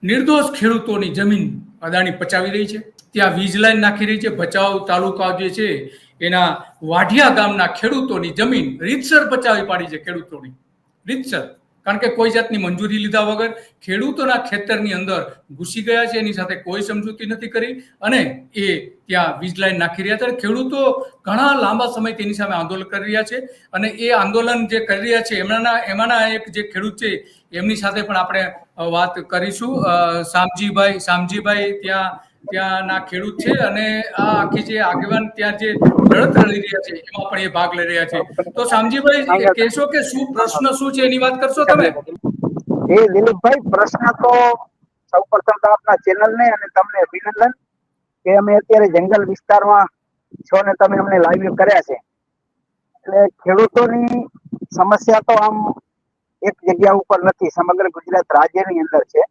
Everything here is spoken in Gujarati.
નિર્દોષ ખેડૂતોની જમીન અદાણી પચાવી રહી છે. ત્યાં વીજ લાઈન નાખી રહી છે. ભચાઉ તાલુકા જે છે એના વાઢિયા ગામના ખેડૂતોની જમીન રીતસર પચાવી પાડી છે. ખેડૂતોની રીતસર, કારણ કે કોઈ જાતની મંજૂરી લીધા વગર ખેડૂતોના ખેતરની અંદર ઘૂસી ગયા છે. એની સાથે કોઈ સમજૂતી નથી કરી અને એ ત્યાં વીજ લાઈન નાખી રહ્યા છે. ખેડૂતો ઘણા લાંબા સમય તેની સામે આંદોલન કરી રહ્યા છે અને એ આંદોલન જે કરી રહ્યા છે એમાંના એક જે ખેડૂત છે એમની સાથે પણ આપણે વાત કરીશું. શામજીભાઈ ત્યાંના ખેડૂત છે અને આ આખી જે આગેવાન ત્યાં જે લડત લડી રહ્યા છે એમાં પણ એ ભાગ લઈ રહ્યા છે. તો શામજીભાઈ કહેશો કે શું પ્રશ્ન શું છે એની વાત કરશો તમે? એ દિલીપભાઈ, પ્રશ્ન તો સૌ પ્રથમ તો આપના ચેનલ ને અને તમને અભિનંદન કે અમે અત્યારે જંગલ વિસ્તારમાં છો ને તમે અમને લાઈવ કર્યા છે. એટલે ખેડૂતોની સમસ્યા તો આમ એક જગ્યા ઉપર નથી, સમગ્ર ગુજરાત રાજ્યની અંદર છે.